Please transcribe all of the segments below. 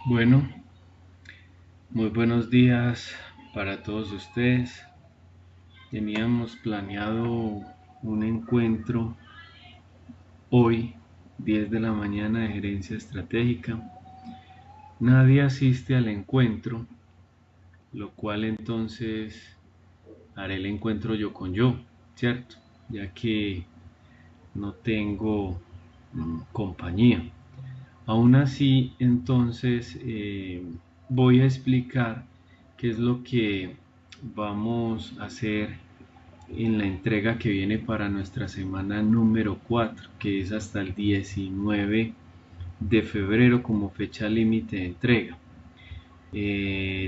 Bueno, muy buenos días para todos ustedes. Teníamos planeado un encuentro hoy, 10 de la mañana de gerencia estratégica. Nadie asiste al encuentro, lo cual entonces haré el encuentro yo con yo, ¿cierto? Ya que no tengo compañía. Aún así, entonces voy a explicar qué es lo que vamos a hacer en la entrega que viene para nuestra semana número 4, que es hasta el 19 de febrero como fecha límite de entrega.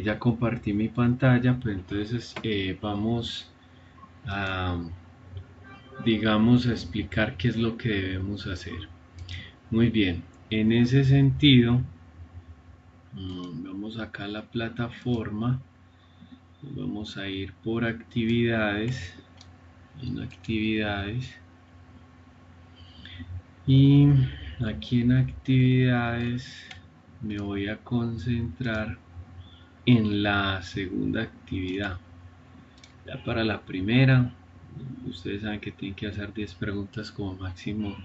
Ya compartí mi pantalla, pues entonces vamos a, digamos, a explicar qué es lo que debemos hacer. Muy bien, en ese sentido, vamos acá a la plataforma, vamos a ir por actividades, en actividades, y aquí en actividades me voy a concentrar en la segunda actividad. Ya para la primera, ustedes saben que tienen que hacer 10 preguntas como máximo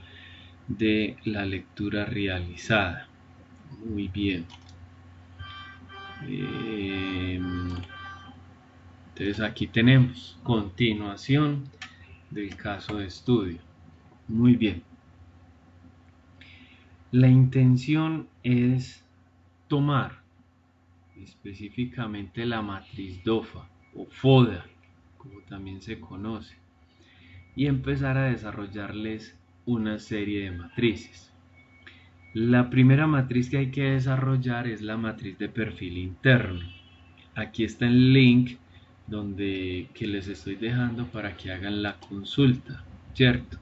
de la lectura realizada. Muy bien. Entonces aquí tenemos continuación del caso de estudio. Muy bien. La intención es tomar específicamente la matriz DOFA o FODA, como también se conoce, y empezar a desarrollarles una serie de matrices. La primera matriz que hay que desarrollar es la matriz de perfil interno. Aquí está el link que les estoy dejando para que hagan la consulta, ¿cierto?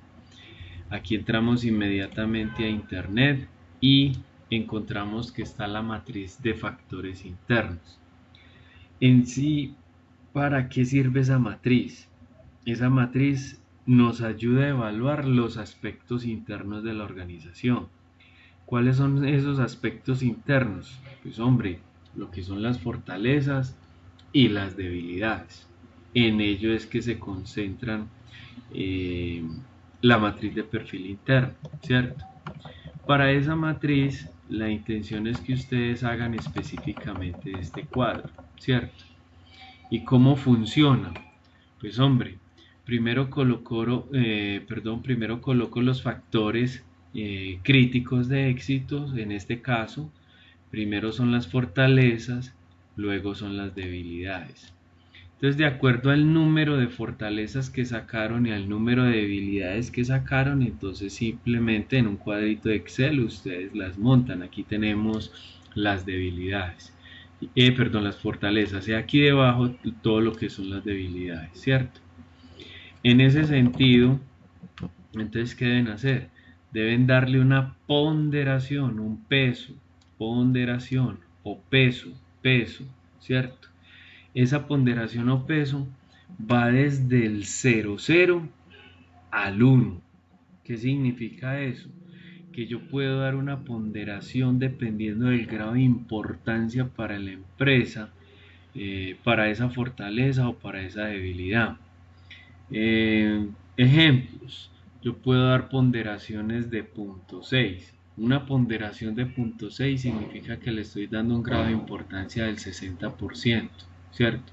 Aquí entramos inmediatamente a internet y encontramos que está la matriz de factores internos. En sí, ¿para qué sirve esa matriz? Esa matriz nos ayuda a evaluar los aspectos internos de la organización. ¿Cuáles son esos aspectos internos? Pues hombre, lo que son las fortalezas y las debilidades. En ello es que se concentran eh, la matriz de perfil interno, ¿cierto? Para esa matriz, la intención es que ustedes hagan específicamente este cuadro, ¿cierto? ¿Y cómo funciona? Pues hombre, primero coloco los factores críticos de éxito, en este caso, primero son las fortalezas, luego son las debilidades. Entonces, de acuerdo al número de fortalezas que sacaron y al número de debilidades que sacaron, entonces simplemente en un cuadrito de Excel ustedes las montan. Aquí tenemos las debilidades, las fortalezas, y aquí debajo todo lo que son las debilidades, ¿cierto? En ese sentido, entonces, ¿qué deben hacer? Deben darle una ponderación, un peso, ponderación o peso, ¿cierto? Esa ponderación o peso va desde el 0,0 al 1. ¿Qué significa eso? Que yo puedo dar una ponderación dependiendo del grado de importancia para la empresa, para esa fortaleza o para esa debilidad. Ejemplos, yo puedo dar ponderaciones de 0,6. Una ponderación de 0,6 significa que le estoy dando un grado de importancia del 60%, ¿cierto?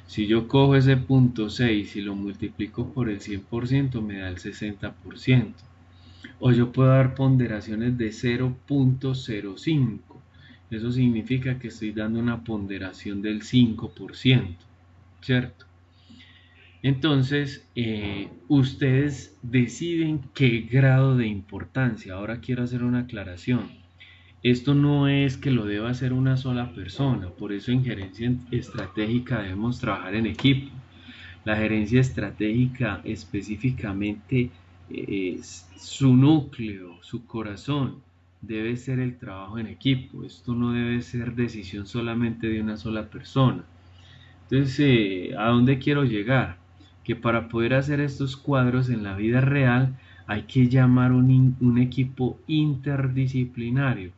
Si yo cojo ese 0,6 y lo multiplico por el 100%, me da el 60%. O yo puedo dar ponderaciones de 0,05. Eso significa que estoy dando una ponderación del 5%, ¿cierto? Entonces, ustedes deciden qué grado de importancia. Ahora quiero hacer una aclaración. Esto no es que lo deba hacer una sola persona, por eso en gerencia estratégica debemos trabajar en equipo. La gerencia estratégica específicamente su núcleo, su corazón, debe ser el trabajo en equipo. Esto no debe ser decisión solamente de una sola persona. Entonces, ¿a dónde quiero llegar? Que para poder hacer estos cuadros en la vida real hay que llamar un equipo interdisciplinario.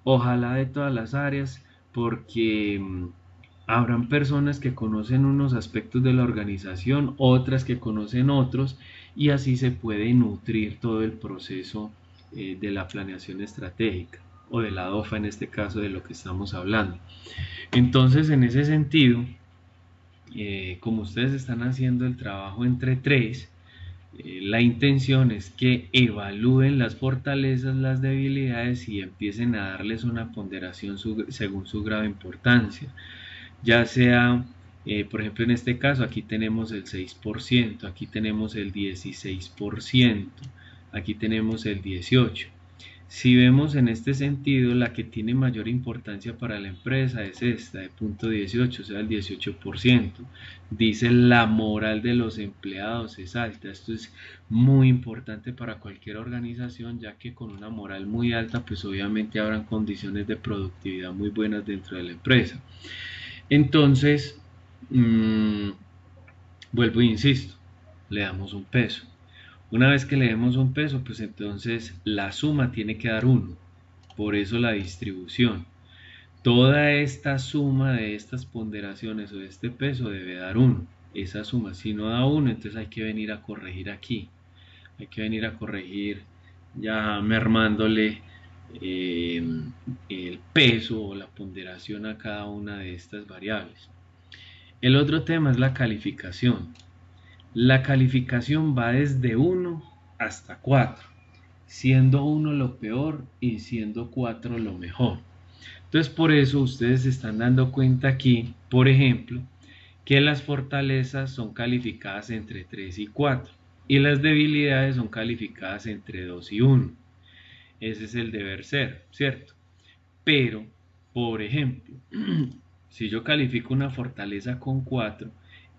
Ojalá de todas las áreas, porque habrán personas que conocen unos aspectos de la organización, otras que conocen otros, y así se puede nutrir todo el proceso de la planeación estratégica o de la DOFA en este caso de lo que estamos hablando. Entonces, en ese sentido, como ustedes están haciendo el trabajo entre tres, la intención es que evalúen las fortalezas, las debilidades y empiecen a darles una ponderación según su grado de importancia. Ya sea, por ejemplo, en este caso, aquí tenemos el 6%, aquí tenemos el 16%, aquí tenemos el 18%. Si vemos en este sentido, la que tiene mayor importancia para la empresa es esta, de punto 18, o sea, el 18%. Dice la moral de los empleados es alta. Esto es muy importante para cualquier organización, ya que con una moral muy alta, pues obviamente habrán condiciones de productividad muy buenas dentro de la empresa. Entonces, vuelvo e insisto, le damos un peso. Una vez que le demos un peso, pues entonces la suma tiene que dar 1. Por eso la distribución. Toda esta suma de estas ponderaciones o de este peso debe dar 1. Esa suma, si no da 1, entonces hay que venir a corregir aquí. Hay que venir a corregir ya mermándole el peso o la ponderación a cada una de estas variables. El otro tema es la calificación. La calificación va desde 1 hasta 4, siendo 1 lo peor y siendo 4 lo mejor. Entonces por eso ustedes se están dando cuenta aquí, por ejemplo, que las fortalezas son calificadas entre 3 y 4 y las debilidades son calificadas entre 2 y 1. Ese es el deber ser, ¿cierto? Pero, por ejemplo, si yo califico una fortaleza con 4,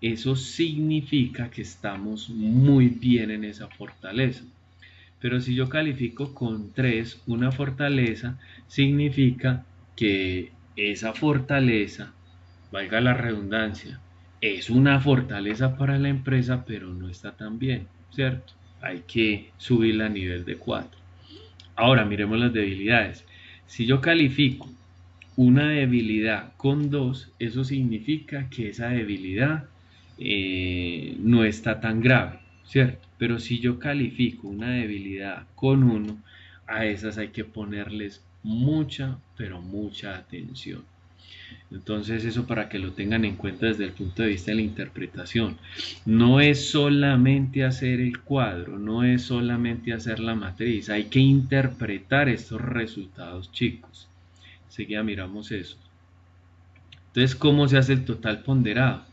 eso significa que estamos muy bien en esa fortaleza. Pero si yo califico con 3 una fortaleza, significa que esa fortaleza, valga la redundancia, es una fortaleza para la empresa, pero no está tan bien, ¿cierto? Hay que subirla a nivel de 4. Ahora miremos las debilidades. Si yo califico una debilidad con 2, eso significa que esa debilidad no está tan grave, ¿cierto? Pero si yo califico una debilidad con 1, a esas hay que ponerles mucha, pero mucha atención. Entonces eso para que lo tengan en cuenta desde el punto de vista de la interpretación. No es solamente hacer el cuadro, no es solamente hacer la matriz, hay que interpretar estos resultados, chicos. Enseguida miramos eso. Entonces, ¿cómo se hace el total ponderado?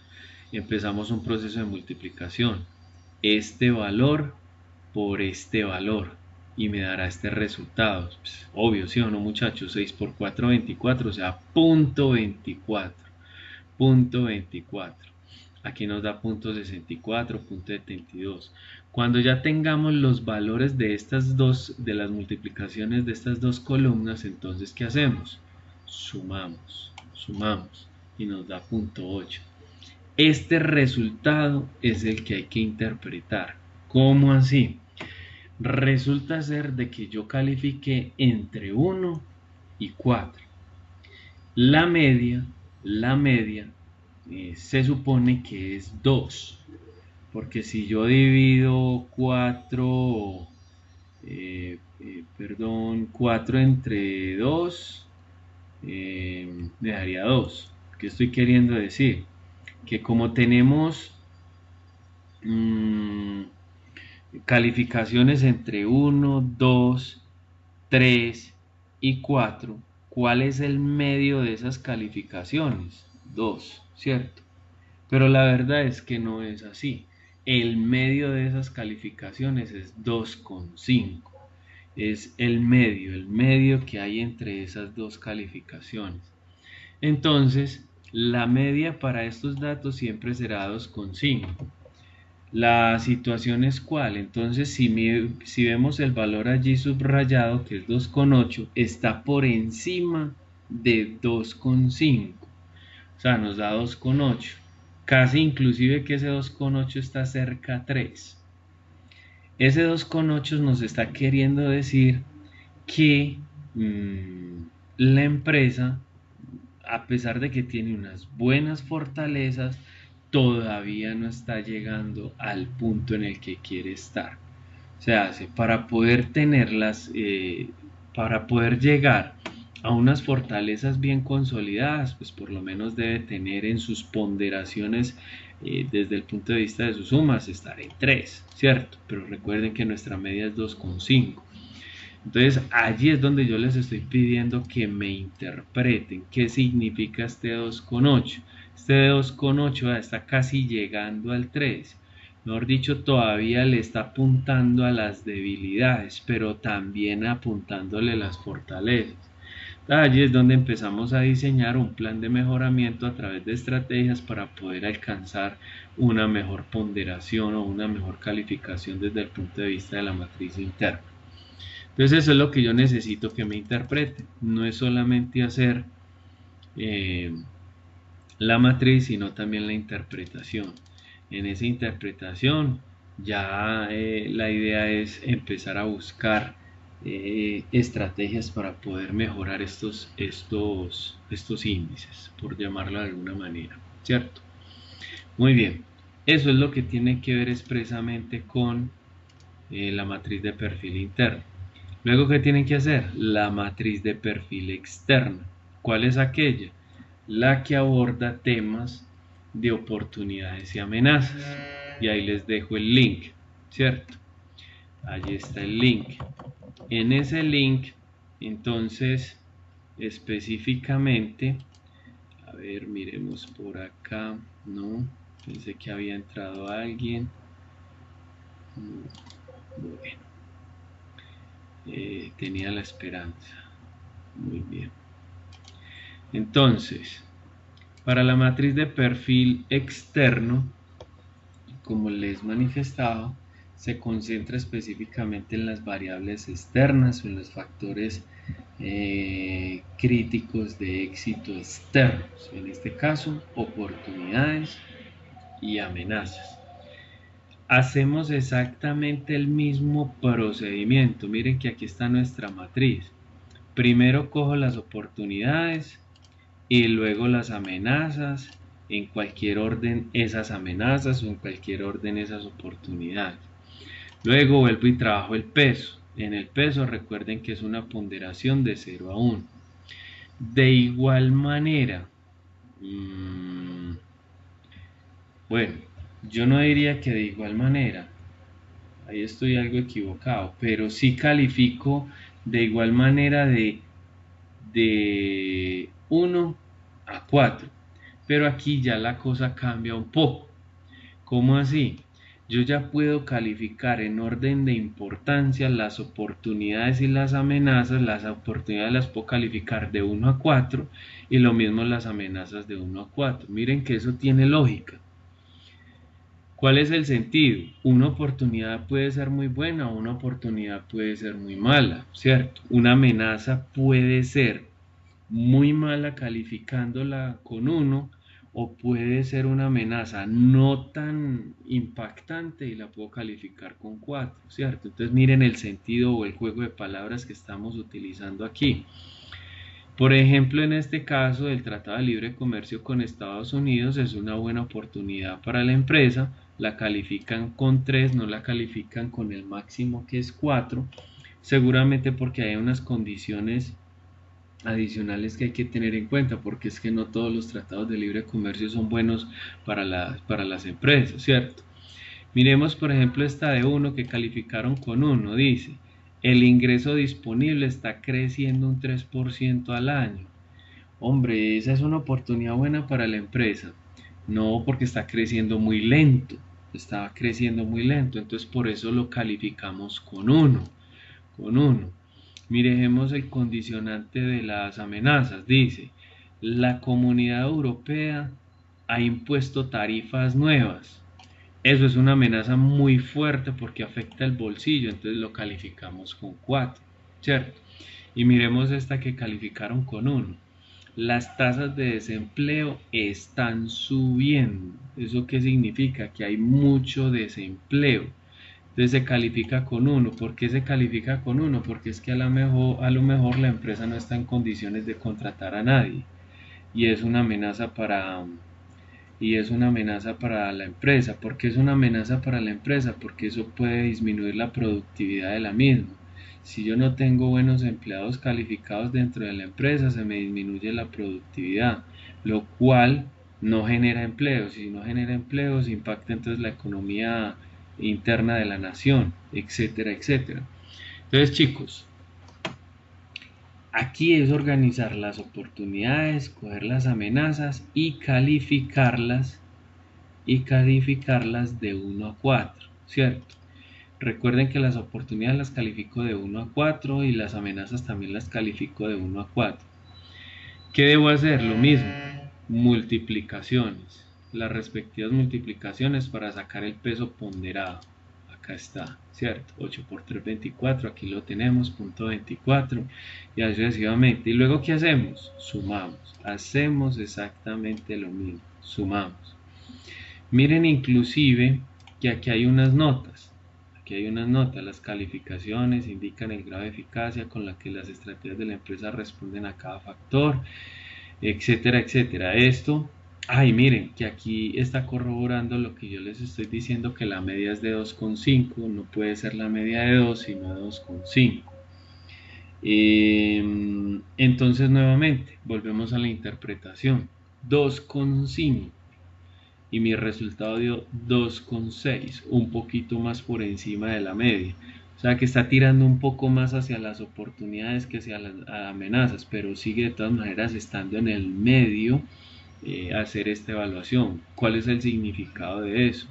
Empezamos un proceso de multiplicación. Este valor por este valor y me dará este resultado. Pues, obvio, ¿sí o no, muchachos? 6 por 4, 24, o sea, punto 24. Punto 24. Aquí nos da punto 64, punto 72. Cuando ya tengamos los valores de estas dos, de las multiplicaciones de estas dos columnas, entonces, ¿qué hacemos? Sumamos, sumamos y nos da punto 8. Este resultado es el que hay que interpretar. ¿Cómo así? Resulta ser de que yo califiqué entre 1 y 4. La media se supone que es 2. Porque si yo divido 4, 4 entre 2, me daría 2. ¿Qué estoy queriendo decir? Que como tenemos calificaciones entre 1, 2, 3 y 4, ¿cuál es el medio de esas calificaciones? 2, ¿cierto? Pero la verdad es que no es así. El medio de esas calificaciones es 2,5. Es el medio que hay entre esas dos calificaciones. Entonces, la media para estos datos siempre será 2,5. La situación es cuál. Entonces, si vemos el valor allí subrayado, que es 2,8, está por encima de 2,5. O sea, nos da 2,8. Casi inclusive que ese 2,8 está cerca a 3. Ese 2,8 nos está queriendo decir que la empresa, a pesar de que tiene unas buenas fortalezas, todavía no está llegando al punto en el que quiere estar. Se hace para poder tenerlas, para poder llegar a unas fortalezas bien consolidadas, pues por lo menos debe tener en sus ponderaciones, desde el punto de vista de sus sumas, estar en 3, ¿cierto? Pero recuerden que nuestra media es 2,5. Entonces allí es donde yo les estoy pidiendo que me interpreten qué significa este 2,8. Este 2,8 está casi llegando al 3. Mejor dicho, todavía le está apuntando a las debilidades, pero también apuntándole las fortalezas. Allí es donde empezamos a diseñar un plan de mejoramiento a través de estrategias para poder alcanzar una mejor ponderación o una mejor calificación desde el punto de vista de la matriz interna. Entonces eso es lo que yo necesito que me interpreten. No es solamente hacer la matriz, sino también la interpretación. En esa interpretación ya la idea es empezar a buscar estrategias para poder mejorar estos índices, por llamarlo de alguna manera, ¿cierto? Muy bien, eso es lo que tiene que ver expresamente con la matriz de perfil interno. Luego, ¿qué tienen que hacer? La matriz de perfil externo. ¿Cuál es aquella? La que aborda temas de oportunidades y amenazas. Y ahí les dejo el link, ¿cierto? Allí está el link. En ese link, entonces, específicamente, a ver, miremos por acá. No, pensé que había entrado alguien. Bueno. Tenía la esperanza. Muy bien. Entonces, para la matriz de perfil externo, como les manifestaba, se concentra específicamente en las variables externas o en los factores críticos de éxito externos. En este caso, oportunidades y amenazas. Hacemos exactamente el mismo procedimiento. Miren que aquí está nuestra matriz. Primero cojo las oportunidades y luego las amenazas, en cualquier orden esas amenazas o en cualquier orden esas oportunidades. Luego vuelvo y trabajo el peso. En el peso recuerden que es una ponderación de 0 a 1. De igual manera, bueno, yo no diría que de igual manera, ahí estoy algo equivocado, pero sí califico de igual manera de 1 a 4. Pero aquí ya la cosa cambia un poco. ¿Cómo así? Yo ya puedo calificar en orden de importancia las oportunidades y las amenazas. Las oportunidades las puedo calificar de 1 a 4 y lo mismo las amenazas de 1 a 4. Miren que eso tiene lógica. ¿Cuál es el sentido? Una oportunidad puede ser muy buena o una oportunidad puede ser muy mala, ¿cierto? Una amenaza puede ser muy mala calificándola con 1 o puede ser una amenaza no tan impactante y la puedo calificar con 4, ¿cierto? Entonces miren el sentido o el juego de palabras que estamos utilizando aquí. Por ejemplo, en este caso, el Tratado de Libre Comercio con Estados Unidos es una buena oportunidad para la empresa. La califican con 3, no la califican con el máximo que es 4, seguramente porque hay unas condiciones adicionales que hay que tener en cuenta, porque es que no todos los tratados de libre comercio son buenos para las empresas, ¿cierto? Miremos por ejemplo esta de 1 que calificaron con 1, dice, el ingreso disponible está creciendo un 3% al año. Hombre, esa es una oportunidad buena para la empresa. No, porque está creciendo muy lento, está creciendo muy lento, entonces por eso lo calificamos con 1, con 1. Miremos el condicionante de las amenazas. Dice, la Comunidad Europea ha impuesto tarifas nuevas. Eso es una amenaza muy fuerte porque afecta el bolsillo, entonces lo calificamos con 4, ¿cierto? Y miremos esta que calificaron con 1. Las tasas de desempleo están subiendo. ¿Eso qué significa? Que hay mucho desempleo. Entonces se califica con 1. ¿Por qué se califica con 1? Porque es que a lo mejor la empresa no está en condiciones de contratar a nadie y es una amenaza para la empresa. ¿Por qué es una amenaza para la empresa? Porque eso puede disminuir la productividad de la misma. Si yo no tengo buenos empleados calificados dentro de la empresa, se me disminuye la productividad, lo cual no genera empleos. Si no genera empleos, impacta entonces la economía interna de la nación, etcétera, etcétera. Entonces, chicos, aquí es organizar las oportunidades, coger las amenazas y calificarlas de 1 a 4, ¿cierto? Recuerden que las oportunidades las califico de 1 a 4 y las amenazas también las califico de 1 a 4. ¿Qué debo hacer? Lo mismo, multiplicaciones, las respectivas multiplicaciones para sacar el peso ponderado. Acá está, ¿cierto? 8 por 3, 24, aquí lo tenemos, punto 24, y así sucesivamente. ¿Y luego qué hacemos? Sumamos, hacemos exactamente lo mismo, sumamos. Miren inclusive que aquí hay unas notas. Aquí hay unas notas. Las calificaciones indican el grado de eficacia con la que las estrategias de la empresa responden a cada factor, etcétera, etcétera. Esto, miren que aquí está corroborando lo que yo les estoy diciendo, que la media es de 2,5. No puede ser la media de 2, sino de 2,5. Entonces nuevamente volvemos a la interpretación. 2,5 y mi resultado dio 2,6, un poquito más por encima de la media. O sea que está tirando un poco más hacia las oportunidades que hacia las amenazas, pero sigue de todas maneras estando en el medio hacer esta evaluación. ¿Cuál es el significado de eso?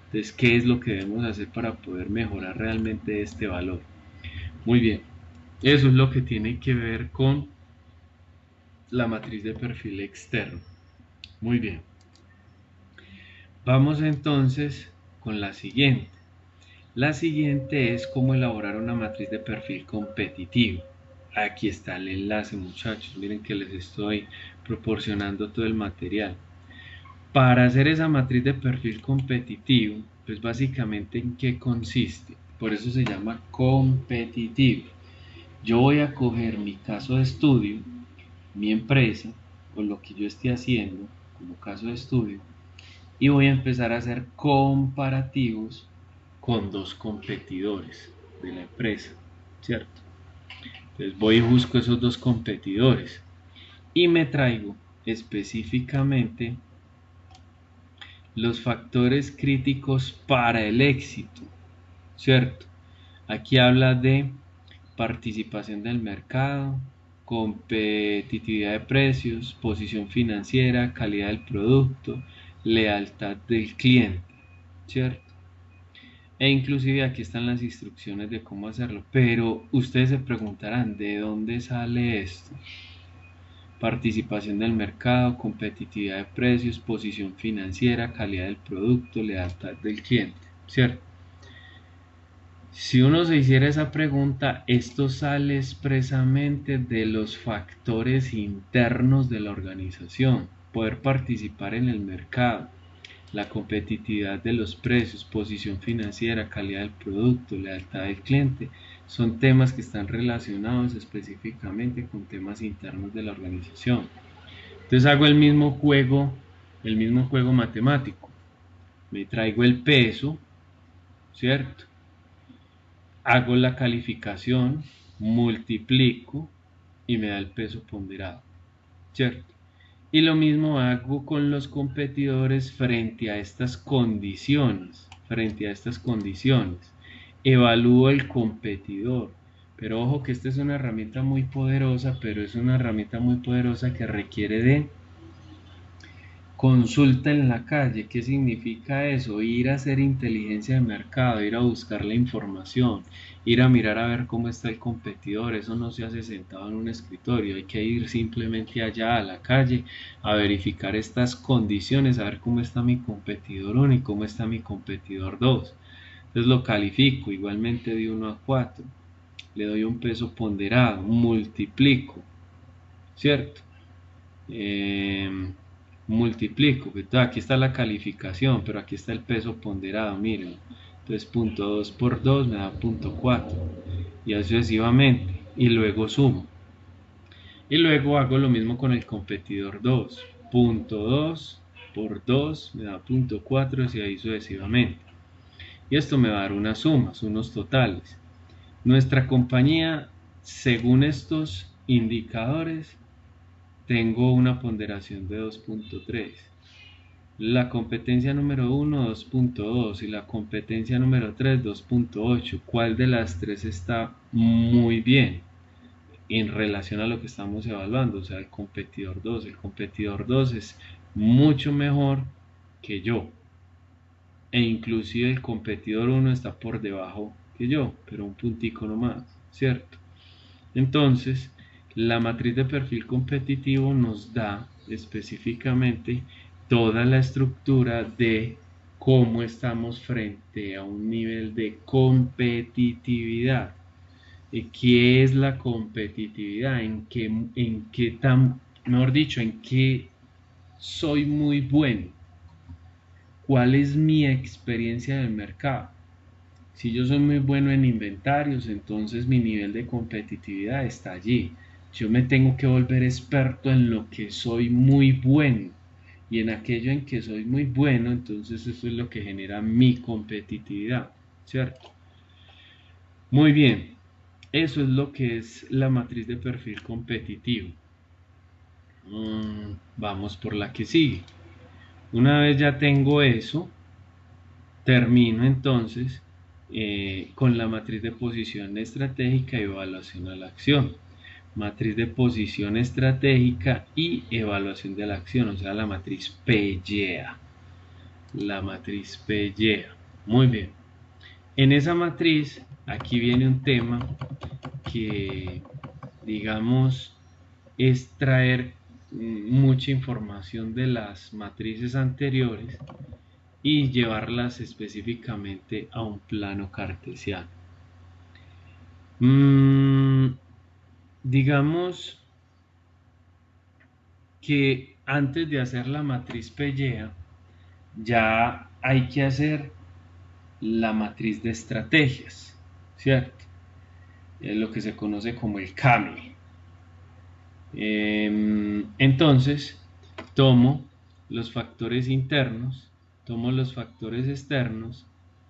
Entonces, ¿qué es lo que debemos hacer para poder mejorar realmente este valor? Muy bien, eso es lo que tiene que ver con la matriz de perfil externo. Muy bien. Vamos entonces con la siguiente. La siguiente es cómo elaborar una matriz de perfil competitivo. Aquí está el enlace, muchachos. Miren que les estoy proporcionando todo el material. Para hacer esa matriz de perfil competitivo, pues básicamente en qué consiste. Por eso se llama competitivo. Yo voy a coger mi caso de estudio, mi empresa, o lo que yo esté haciendo como caso de estudio, y voy a empezar a hacer comparativos con dos competidores de la empresa, ¿cierto? Entonces voy y busco esos dos competidores y me traigo específicamente los factores críticos para el éxito, ¿cierto? Aquí habla de participación del mercado, competitividad de precios, posición financiera, calidad del producto, lealtad del cliente, ¿cierto? E inclusive aquí están las instrucciones de cómo hacerlo, pero ustedes se preguntarán, ¿de dónde sale esto? Participación del mercado, competitividad de precios, posición financiera, calidad del producto, lealtad del cliente, ¿cierto? Si uno se hiciera esa pregunta, esto sale expresamente de los factores internos de la organización. Poder participar en el mercado, la competitividad de los precios, posición financiera, calidad del producto, lealtad del cliente, son temas que están relacionados específicamente con temas internos de la organización. Entonces hago el mismo juego matemático. Me traigo el peso, ¿cierto? Hago la calificación, multiplico y me da el peso ponderado, ¿cierto? Y lo mismo hago con los competidores frente a estas condiciones, Evalúo el competidor, pero ojo que esta es una herramienta muy poderosa, pero es una herramienta muy poderosa que requiere de consulta en la calle. ¿Qué significa eso? Ir a hacer inteligencia de mercado, ir a buscar la información, ir a mirar a ver cómo está el competidor. Eso no se hace sentado en un escritorio, hay que ir simplemente allá a la calle a verificar estas condiciones, a ver cómo está mi competidor 1 y cómo está mi competidor 2. Entonces lo califico igualmente de 1 a 4, le doy un peso ponderado, multiplico, ¿cierto? Multiplico, aquí está la calificación, pero aquí está el peso ponderado, miren, Entonces punto 2 por 2 me da punto 4 y así sucesivamente, y luego sumo. Y luego hago lo mismo con el competidor 2. Punto 2 por 2 me da punto 4 y ahí sucesivamente. Y esto me va a dar unas sumas, unos totales. Nuestra compañía, según estos indicadores, tengo una ponderación de 2.3. La competencia número 1, 2.2 y la competencia número 3, 2.8. ¿Cuál de las tres está muy bien en relación a lo que estamos evaluando? O sea, el competidor 2. El competidor 2 es mucho mejor que yo. E inclusive el competidor 1 está por debajo que yo, pero un puntico nomás, ¿cierto? Entonces, la matriz de perfil competitivo nos da específicamente toda la estructura de cómo estamos frente a un nivel de competitividad. ¿Qué es la competitividad? ¿En qué mejor dicho, en qué soy muy bueno? ¿Cuál es mi experiencia del mercado? Si yo soy muy bueno en inventarios, entonces mi nivel de competitividad está allí. Yo me tengo que volver experto en lo que soy muy bueno. Y en aquello en que soy muy bueno, entonces eso es lo que genera mi competitividad, ¿cierto? Muy bien, eso es lo que es la matriz de perfil competitivo. Vamos por la que sigue. Una vez ya tengo eso, termino entonces con la matriz de posición estratégica y evaluación a la acción. Matriz de posición estratégica y evaluación de la acción, o sea, la matriz PEGEA. La matriz PEGEA. Muy bien. En esa matriz, aquí viene un tema que, digamos, es traer mucha información de las matrices anteriores y llevarlas específicamente a un plano cartesiano. Digamos que antes de hacer la matriz PEGEA ya hay que hacer la matriz de estrategias, ¿cierto? Es lo que se conoce como el CAMI. Entonces, tomo los factores internos, tomo los factores externos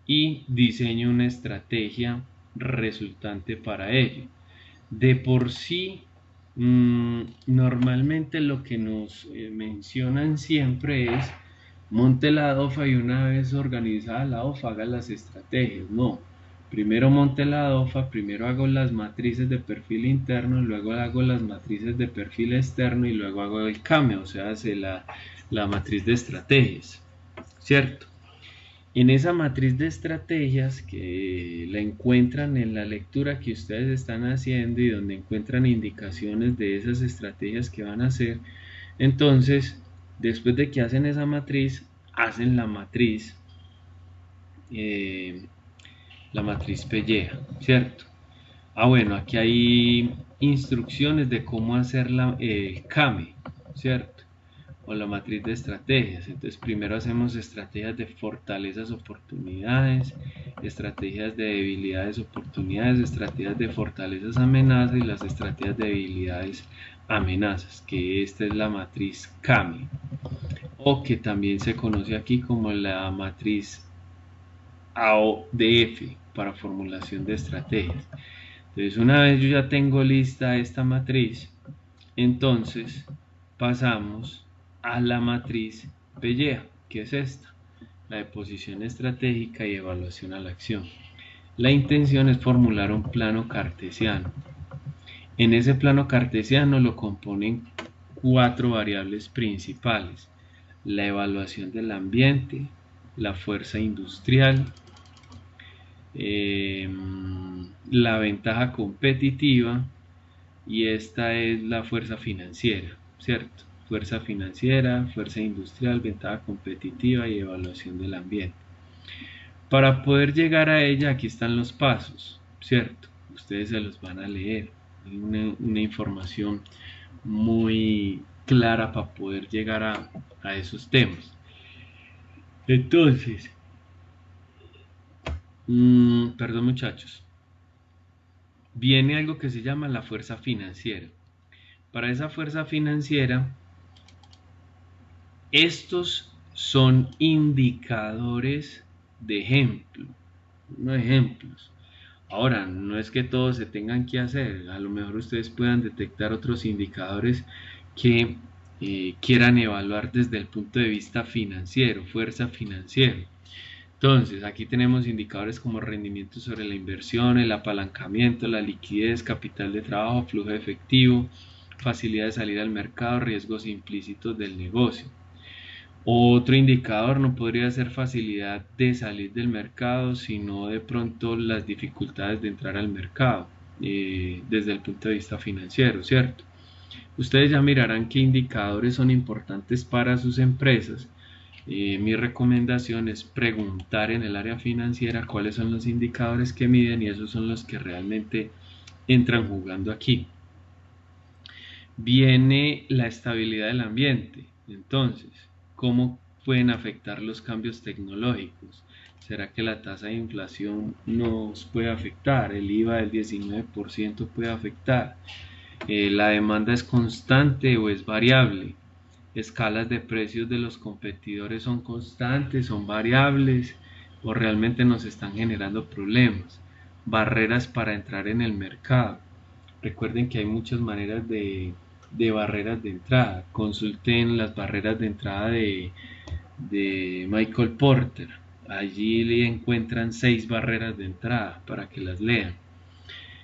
y diseño una estrategia resultante para ello. De por sí, normalmente lo que nos mencionan siempre es monte la DOFA y una vez organizada la DOFA haga las estrategias. No, primero monte la DOFA, primero hago las matrices de perfil interno, luego hago las matrices de perfil externo y luego hago el CAME, o sea, hace la matriz de estrategias, ¿cierto? En esa matriz de estrategias que la encuentran en la lectura que ustedes están haciendo y donde encuentran indicaciones de esas estrategias que van a hacer, entonces después de que hacen esa matriz, hacen la matriz PEGEA, ¿cierto? Bueno, aquí hay instrucciones de cómo hacer la CAME, ¿cierto? O la matriz de estrategias. Entonces primero hacemos estrategias de fortalezas, oportunidades, estrategias de debilidades, oportunidades, estrategias de fortalezas, amenazas y las estrategias de debilidades, amenazas, que esta es la matriz CAMI, o que también se conoce aquí como la matriz AODF para formulación de estrategias. Entonces una vez yo ya tengo lista esta matriz, entonces pasamos a la matriz PEGEA, que es esta, la de posición estratégica y evaluación a la acción. La intención es formular un plano cartesiano. En ese plano cartesiano lo componen 4 variables principales: la evaluación del ambiente, la fuerza industrial, la ventaja competitiva, y esta es la fuerza financiera, ¿cierto? Fuerza financiera, fuerza industrial, ventaja competitiva y evaluación del ambiente. Para poder llegar a ella, aquí están los pasos, ¿cierto? Ustedes se los van a leer. Hay una información muy clara para poder llegar a esos temas. Entonces, Perdón muchachos, viene algo que se llama la fuerza financiera. Para esa fuerza financiera, estos son indicadores de ejemplo, no ejemplos. Ahora, no es que todos se tengan que hacer, a lo mejor ustedes puedan detectar otros indicadores que quieran evaluar desde el punto de vista financiero, fuerza financiera. Entonces, aquí tenemos indicadores como rendimiento sobre la inversión, el apalancamiento, la liquidez, capital de trabajo, flujo de efectivo, facilidad de salir al mercado, riesgos implícitos del negocio. Otro indicador no podría ser facilidad de salir del mercado, sino de pronto las dificultades de entrar al mercado desde el punto de vista financiero, ¿cierto? Ustedes ya mirarán qué indicadores son importantes para sus empresas. Mi recomendación es preguntar en el área financiera cuáles son los indicadores que miden y esos son los que realmente entran jugando aquí. Viene la estabilidad del ambiente. Entonces, ¿cómo pueden afectar los cambios tecnológicos? ¿Será que la tasa de inflación nos puede afectar? ¿El IVA del 19% puede afectar? ¿La demanda es constante o es variable? ¿Escalas de precios de los competidores son constantes, son variables o realmente nos están generando problemas? Barreras para entrar en el mercado. Recuerden que hay muchas maneras de barreras de entrada. Consulten las barreras de entrada de Michael Porter. Allí le encuentran 6 barreras de entrada para que las lean.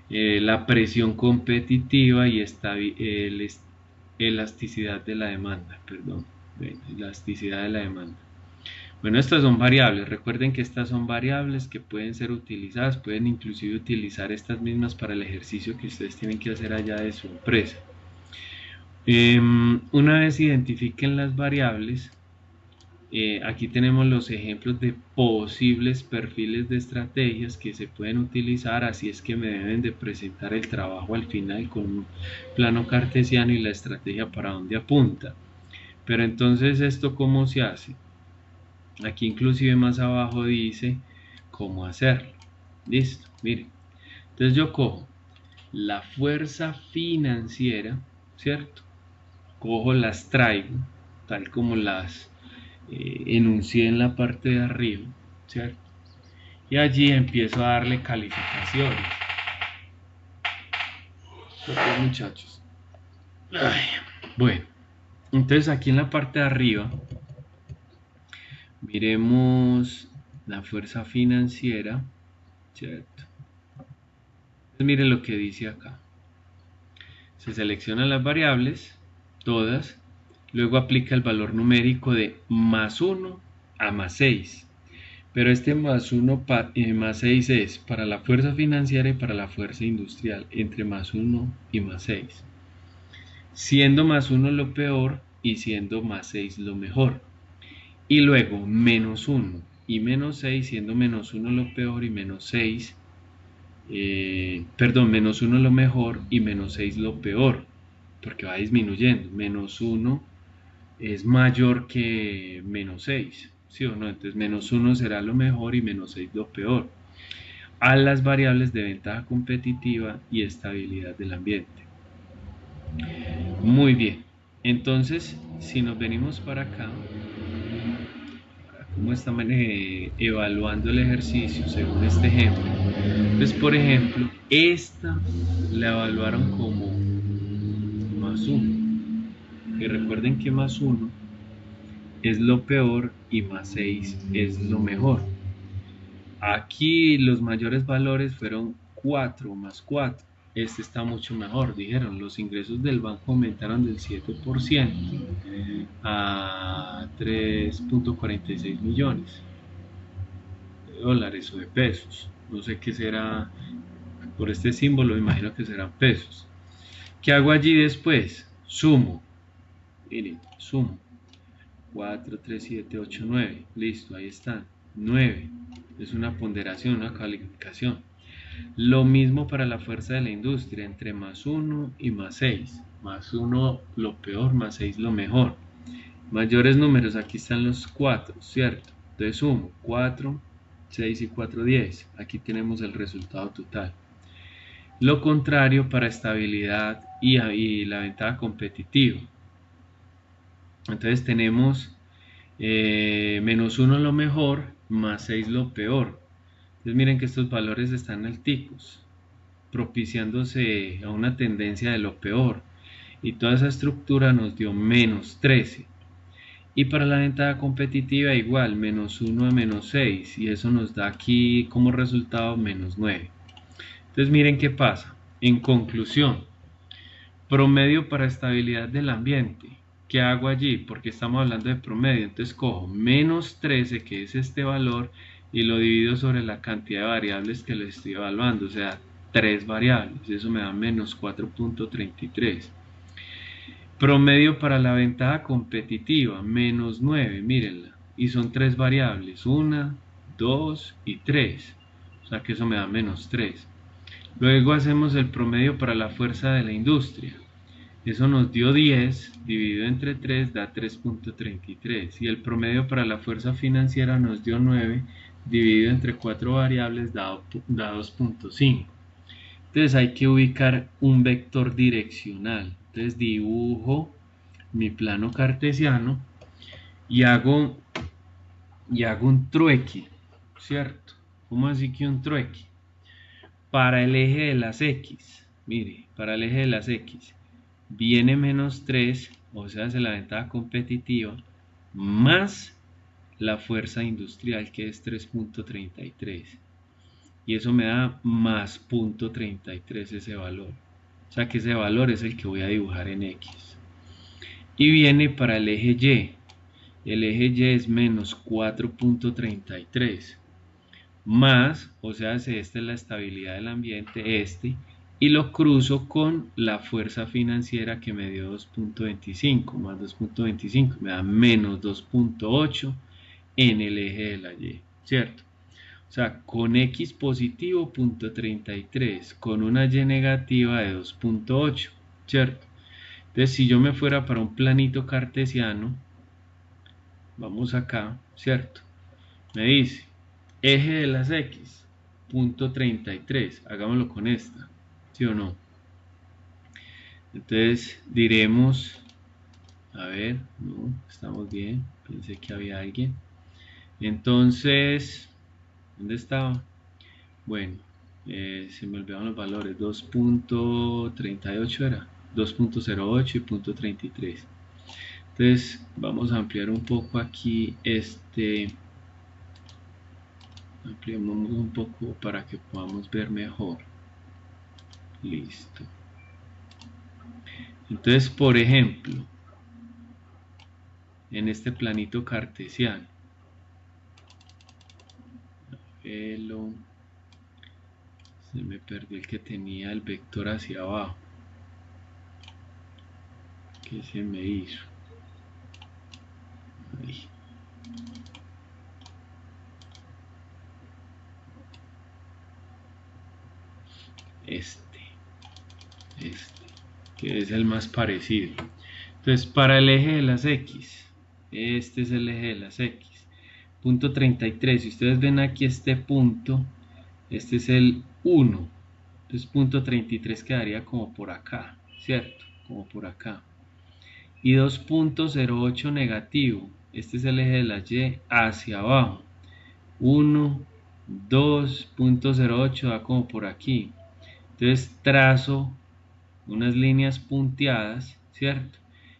La presión competitiva y elasticidad de la demanda. Perdón, elasticidad de la demanda. Bueno, estas son variables. Recuerden que estas son variables que pueden ser utilizadas, pueden inclusive utilizar estas mismas para el ejercicio que ustedes tienen que hacer allá de su empresa. Una vez identifiquen las variables, aquí tenemos los ejemplos de posibles perfiles de estrategias que se pueden utilizar, así es que me deben de presentar el trabajo al final con un plano cartesiano y la estrategia para dónde apunta. Pero entonces, ¿esto cómo se hace? Aquí inclusive más abajo dice cómo hacerlo. Listo, miren. Entonces yo cojo la fuerza financiera, ¿cierto? Cojo, las traigo, tal como las enuncié en la parte de arriba, ¿cierto? Y allí empiezo a darle calificaciones. Ok, muchachos. Ay, bueno, entonces aquí en la parte de arriba miremos la fuerza financiera, ¿cierto? Entonces miren lo que dice acá. Se seleccionan las variables, todas, luego aplica el valor numérico de más 1 a más 6. Pero este más 1 más 6 es para la fuerza financiera y para la fuerza industrial, entre más 1 y más 6. Siendo más 1 lo peor y siendo más 6 lo mejor. Y luego menos 1 y menos 6, siendo menos 1 lo peor y menos 6, menos 1 lo mejor y menos 6 lo peor, porque va disminuyendo. Menos 1 es mayor que menos 6, ¿sí o no? Entonces menos 1 será lo mejor y menos 6 lo peor. A las variables de ventaja competitiva y estabilidad del ambiente. Muy bien. Entonces, si nos venimos para acá, cómo están evaluando el ejercicio según este ejemplo. Entonces, por ejemplo, esta la evaluaron como más 1. Y recuerden que más 1 es lo peor y más 6 es lo mejor. Aquí los mayores valores fueron 4 más 4. Este está mucho mejor, dijeron. Los ingresos del banco aumentaron del 7% a 3.46 millones de dólares o de pesos. No sé qué será por este símbolo, imagino que serán pesos. ¿Qué hago allí después? Sumo. Miren, sumo. 4, 3, 7, 8, 9. Listo, ahí están. 9. Es una ponderación, una calificación. Lo mismo para la fuerza de la industria, entre más 1 y más 6. Más 1 lo peor, más 6 lo mejor. Mayores números, aquí están los 4, ¿cierto? Entonces sumo 4 6 y 4, 10. Aquí tenemos el resultado total. Lo contrario para estabilidad y la ventaja competitiva. Entonces tenemos menos 1 lo mejor, más 6 lo peor. Entonces miren que estos valores están alticos, propiciándose a una tendencia de lo peor. Y toda esa estructura nos dio menos 13. Y para la ventaja competitiva igual, menos 1 a menos 6. Y eso nos da aquí como resultado menos 9. Entonces miren qué pasa. En conclusión, promedio para estabilidad del ambiente. ¿Qué hago allí? Porque estamos hablando de promedio. Entonces cojo menos 13, que es este valor, y lo divido sobre la cantidad de variables que le estoy evaluando. O sea, 3 variables. Eso me da menos 4.33. Promedio para la ventaja competitiva. Menos 9. Mírenla. Y son 3 variables. 1, 2 y 3. O sea que eso me da menos 3. Luego hacemos el promedio para la fuerza de la industria. Eso nos dio 10, dividido entre 3 da 3.33. Y el promedio para la fuerza financiera nos dio 9, dividido entre 4 variables da 2.5. Entonces hay que ubicar un vector direccional. Entonces dibujo mi plano cartesiano y hago un trueque, ¿cierto? ¿Cómo así que un trueque? Para el eje de las X, mire, para el eje de las X viene menos 3, o sea, hace la ventaja competitiva, más la fuerza industrial, que es 3.33. Y eso me da más 0.33 ese valor. O sea que ese valor es el que voy a dibujar en X. Y viene para el eje Y. El eje Y es menos 4.33. Más, o sea, esta es la estabilidad del ambiente, y lo cruzo con la fuerza financiera que me dio 2.25, más 2.25, me da menos 2.8 en el eje de la Y, ¿cierto? O sea, con X positivo 0.33, con una Y negativa de 2.8, ¿cierto? Entonces, si yo me fuera para un planito cartesiano, vamos acá, ¿cierto? Me dice, eje de las X, 0.33, hagámoslo con esta, ¿sí o no? Entonces diremos, a ver, no, estamos bien, pensé que había alguien. Entonces, ¿dónde estaba? Bueno, se me olvidaron los valores, 2.38 era, 2.08 y 0.33. Entonces vamos a ampliar un poco aquí ampliemos un poco para que podamos ver mejor. Listo. Entonces, por ejemplo, en este planito cartesiano, se me perdió el que tenía el vector hacia abajo. ¿Qué se me hizo? Ahí. Que es el más parecido. Entonces, para el eje de las X, este es el eje de las X, punto 33. Si ustedes ven aquí este punto, este es el 1. Entonces, punto 33 quedaría como por acá, ¿cierto? Como por acá. Y 2.08 negativo, este es el eje de la Y hacia abajo. 1, 2.08 da como por aquí. Entonces trazo unas líneas punteadas, ¿cierto?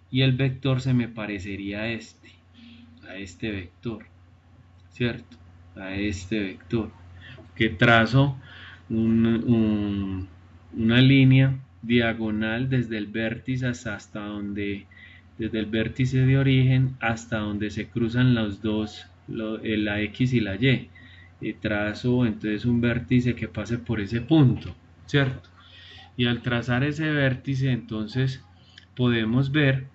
Y el vector se me parecería a este vector, ¿cierto? A este vector, que trazo una línea diagonal desde el vértice hasta donde, desde el vértice de origen hasta donde se cruzan los dos, la X y la Y. Y trazo entonces un vértice que pase por ese punto, ¿cierto? Y al trazar ese vértice, entonces podemos ver,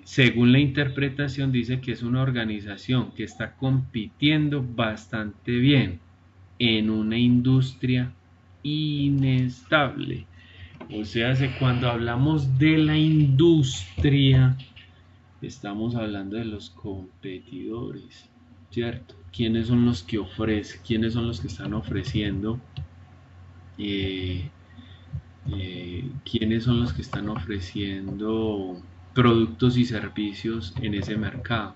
según la interpretación, dice que es una organización que está compitiendo bastante bien en una industria inestable. O sea, cuando hablamos de la industria, estamos hablando de los competidores, ¿cierto? quiénes son los que quiénes son los que están ofreciendo, eh, quiénes son los que están ofreciendo productos y servicios en ese mercado.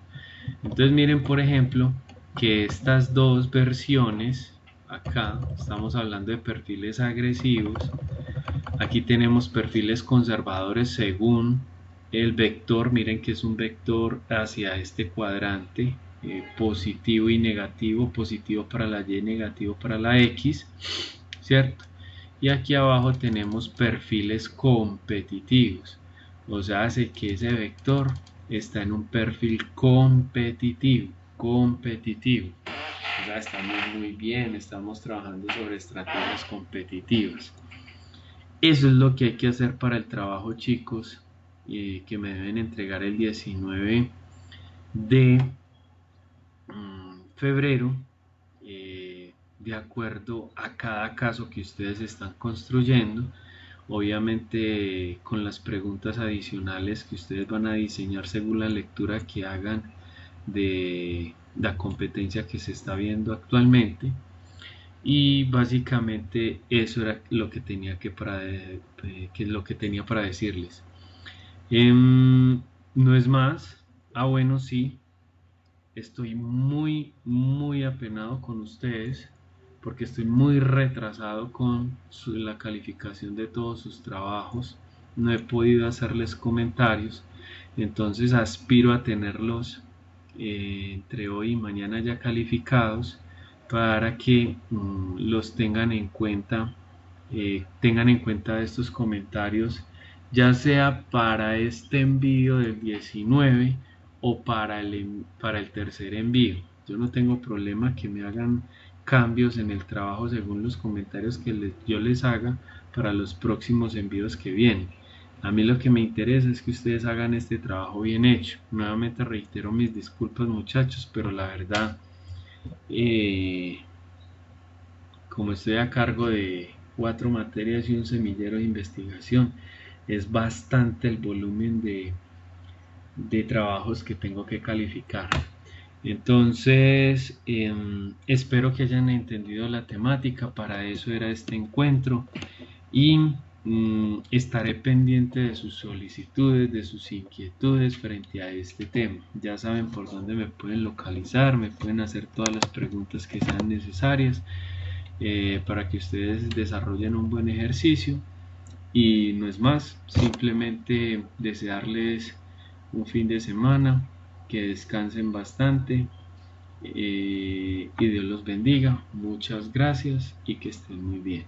Entonces miren, por ejemplo, que estas dos versiones, acá estamos hablando de perfiles agresivos, aquí tenemos perfiles conservadores según el vector. Miren que es un vector hacia este cuadrante, positivo y negativo, positivo para la Y, negativo para la X, ¿cierto? Y aquí abajo tenemos perfiles competitivos, o sea, hace que ese vector está en un perfil competitivo, o sea, estamos muy bien, estamos trabajando sobre estrategias competitivas. Eso es lo que hay que hacer para el trabajo, chicos, que me deben entregar el 19 de febrero, de acuerdo a cada caso que ustedes están construyendo, obviamente con las preguntas adicionales que ustedes van a diseñar según la lectura que hagan de la competencia que se está viendo actualmente. Y básicamente eso era lo que tenía lo que tenía para decirles. No es más. Bueno, sí, estoy muy apenado con ustedes porque estoy muy retrasado con la calificación de todos sus trabajos. No he podido hacerles comentarios, entonces aspiro a tenerlos entre hoy y mañana ya calificados para que los tengan en cuenta estos comentarios, ya sea para este envío del 19 o para el tercer envío. Yo no tengo problema que me hagan cambios en el trabajo según los comentarios que yo les haga para los próximos envíos que vienen. A mí lo que me interesa es que ustedes hagan este trabajo bien hecho. Nuevamente reitero mis disculpas, muchachos, pero la verdad, como estoy a cargo de 4 materias y un semillero de investigación, es bastante el volumen de trabajos que tengo que calificar. Entonces, espero que hayan entendido la temática. Para eso era este encuentro, y estaré pendiente de sus solicitudes, de sus inquietudes frente a este tema. Ya saben por dónde me pueden localizar, me pueden hacer todas las preguntas que sean necesarias, para que ustedes desarrollen un buen ejercicio. Y no es más, simplemente desearles un fin de semana, que descansen bastante, y Dios los bendiga. Muchas gracias y que estén muy bien.